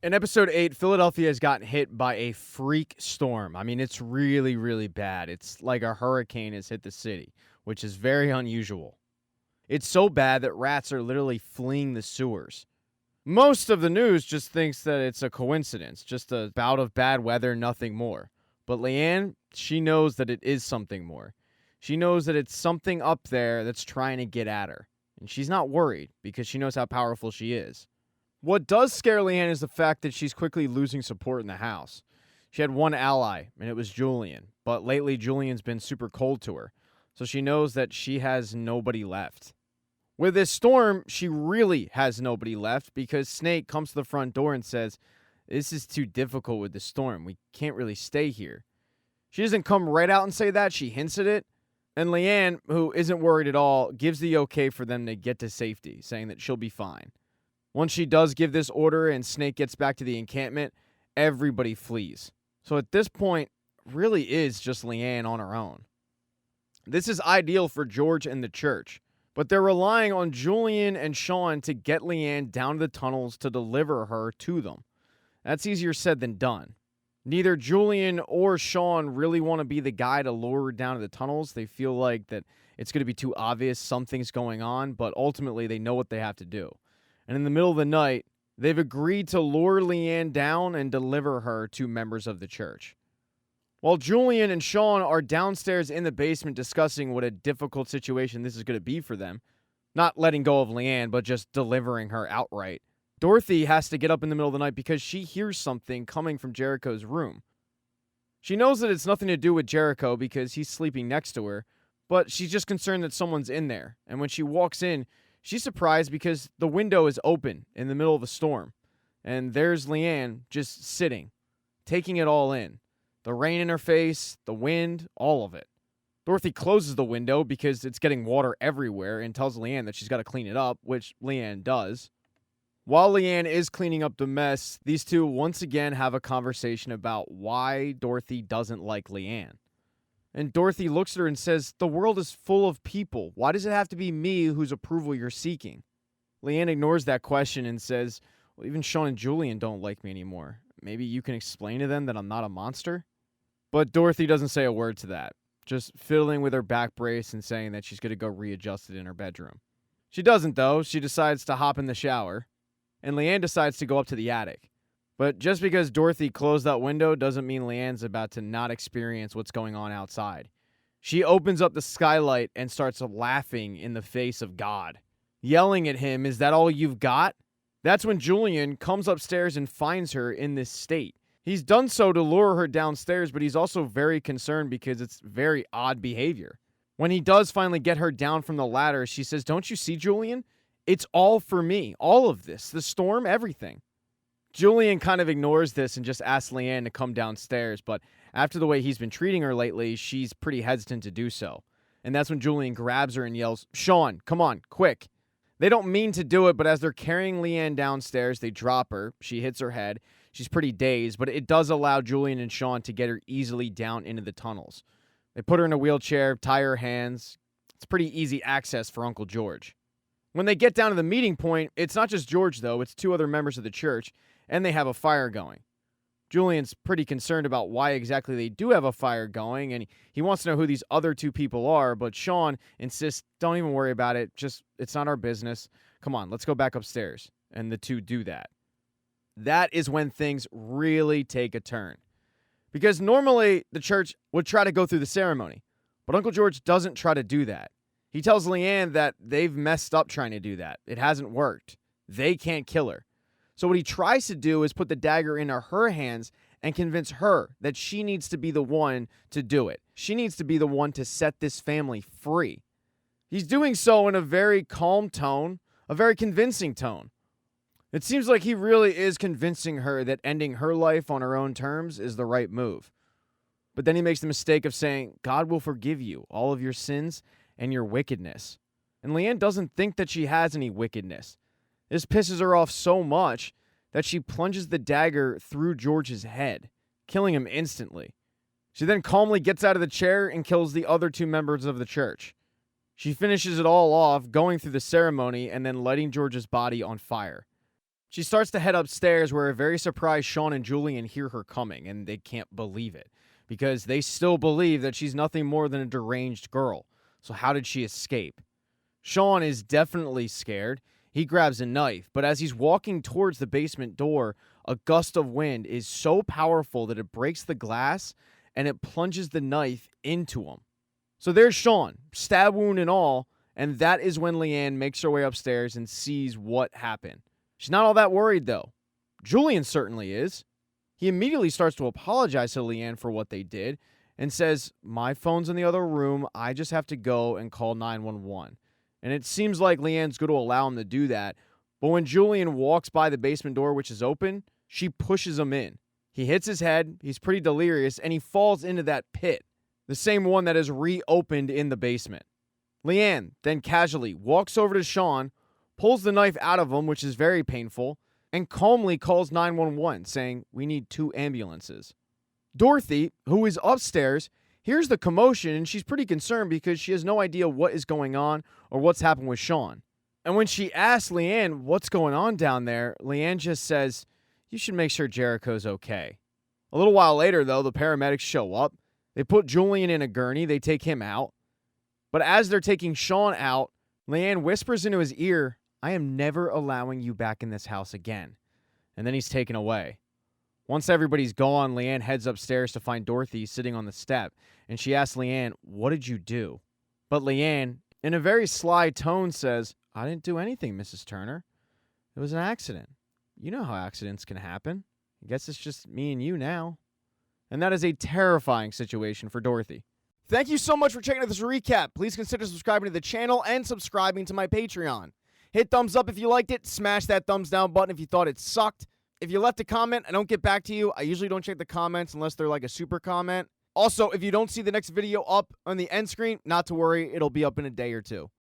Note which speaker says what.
Speaker 1: In episode 8, Philadelphia has gotten hit by a freak storm. I mean, it's really, really bad. It's like a hurricane has hit the city, which is very unusual. It's so bad that rats are literally fleeing the sewers. Most of the news just thinks that it's a coincidence, just a bout of bad weather, nothing more. But Leanne, she knows that it is something more. She knows that it's something up there that's trying to get at her. And she's not worried because she knows how powerful she is. What does scare Leanne is the fact that she's quickly losing support in the house. She had one ally, and it was Julian. But lately, Julian's been super cold to her. So she knows that she has nobody left. With this storm, she really has nobody left because Snake comes to the front door and says, "This is too difficult with the storm. We can't really stay here." She doesn't come right out and say that. She hints at it. And Leanne, who isn't worried at all, gives the okay for them to get to safety, saying that she'll be fine. Once she does give this order and Snake gets back to the encampment, everybody flees. So at this point, really is just Leanne on her own. This is ideal for George and the church, but they're relying on Julian and Sean to get Leanne down to the tunnels to deliver her to them. That's easier said than done. Neither Julian or Sean really want to be the guy to lure her down to the tunnels. They feel like that it's going to be too obvious something's going on, but ultimately they know what they have to do. And in the middle of the night, they've agreed to lure Leanne down and deliver her to members of the church. While Julian and Sean are downstairs in the basement discussing what a difficult situation this is going to be for them, not letting go of Leanne, but just delivering her outright, Dorothy has to get up in the middle of the night because she hears something coming from Jericho's room. She knows that it's nothing to do with Jericho because he's sleeping next to her, but she's just concerned that someone's in there. And when she walks in, she's surprised because the window is open in the middle of a storm. And there's Leanne just sitting, taking it all in. The rain in her face, the wind, all of it. Dorothy closes the window because it's getting water everywhere and tells Leanne that she's got to clean it up, which Leanne does. While Leanne is cleaning up the mess, these two once again have a conversation about why Dorothy doesn't like Leanne. And Dorothy looks at her and says, "The world is full of people. Why does it have to be me whose approval you're seeking?" Leanne ignores that question and says, "Well, even Sean and Julian don't like me anymore. Maybe you can explain to them that I'm not a monster?" But Dorothy doesn't say a word to that, just fiddling with her back brace and saying that she's going to go readjust it in her bedroom. She doesn't, though. She decides to hop in the shower, and Leanne decides to go up to the attic. But just because Dorothy closed that window doesn't mean Leanne's about to not experience what's going on outside. She opens up the skylight and starts laughing in the face of God, yelling at him, "Is that all you've got?" That's when Julian comes upstairs and finds her in this state. He's done so to lure her downstairs, but he's also very concerned because it's very odd behavior. When he does finally get her down from the ladder, she says, "Don't you see, Julian? It's all for me. All of this. The storm, everything." Julian kind of ignores this and just asks Leanne to come downstairs, but after the way he's been treating her lately, she's pretty hesitant to do so. And that's when Julian grabs her and yells, "Sean, come on, quick." They don't mean to do it, but as they're carrying Leanne downstairs, they drop her. She hits her head. She's pretty dazed, but it does allow Julian and Sean to get her easily down into the tunnels. They put her in a wheelchair, tie her hands. It's pretty easy access for Uncle George. When they get down to the meeting point, it's not just George, though. It's two other members of the church, and they have a fire going. Julian's pretty concerned about why exactly they do have a fire going, and he wants to know who these other two people are, but Sean insists, "Don't even worry about it. It's not our business. Come on, let's go back upstairs." And the two do that. That is when things really take a turn. Because normally the church would try to go through the ceremony, but Uncle George doesn't try to do that. He tells Leanne that they've messed up trying to do that. It hasn't worked. They can't kill her. So what he tries to do is put the dagger into her hands and convince her that she needs to be the one to do it. She needs to be the one to set this family free. He's doing so in a very calm tone, a very convincing tone. It seems like he really is convincing her that ending her life on her own terms is the right move. But then he makes the mistake of saying, "God will forgive you all of your sins and your wickedness." And Leanne doesn't think that she has any wickedness. This pisses her off so much that she plunges the dagger through George's head, killing him instantly. She then calmly gets out of the chair and kills the other two members of the church. She finishes it all off, going through the ceremony and then lighting George's body on fire. She starts to head upstairs where a very surprised Sean and Julian hear her coming, and they can't believe it because they still believe that she's nothing more than a deranged girl. So how did she escape? Sean is definitely scared. He grabs a knife, but as he's walking towards the basement door, a gust of wind is so powerful that it breaks the glass and it plunges the knife into him. So there's Sean, stab wound and all, and that is when Leanne makes her way upstairs and sees what happened. She's not all that worried, though. Julian certainly is. He immediately starts to apologize to Leanne for what they did and says, "My phone's in the other room. I just have to go and call 911. And it seems like Leanne's going to allow him to do that. But when Julian walks by the basement door, which is open, she pushes him in. He hits his head. He's pretty delirious, and he falls into that pit, the same one that is reopened in the basement. Leanne then casually walks over to Sean, pulls the knife out of him, which is very painful, and calmly calls 911, saying, "We need 2 ambulances." Dorothy, who is upstairs, hears the commotion, and she's pretty concerned because she has no idea what is going on or what's happened with Sean. And when she asks Leanne what's going on down there, Leanne just says, "You should make sure Jericho's okay." A little while later, though, the paramedics show up. They put Julian in a gurney. They take him out. But as they're taking Sean out, Leanne whispers into his ear, "I am never allowing you back in this house again." And then he's taken away. Once everybody's gone, Leanne heads upstairs to find Dorothy sitting on the step, and she asks Leanne, "What did you do?" But Leanne, in a very sly tone, says, "I didn't do anything, Mrs. Turner. It was an accident. You know how accidents can happen. I guess it's just me and you now." And that is a terrifying situation for Dorothy. Thank you so much for checking out this recap. Please consider subscribing to the channel and subscribing to my Patreon. Hit thumbs up if you liked it. Smash that thumbs down button if you thought it sucked. If you left a comment, I don't get back to you. I usually don't check the comments unless they're like a super comment. Also, if you don't see the next video up on the end screen, not to worry. It'll be up in a day or two.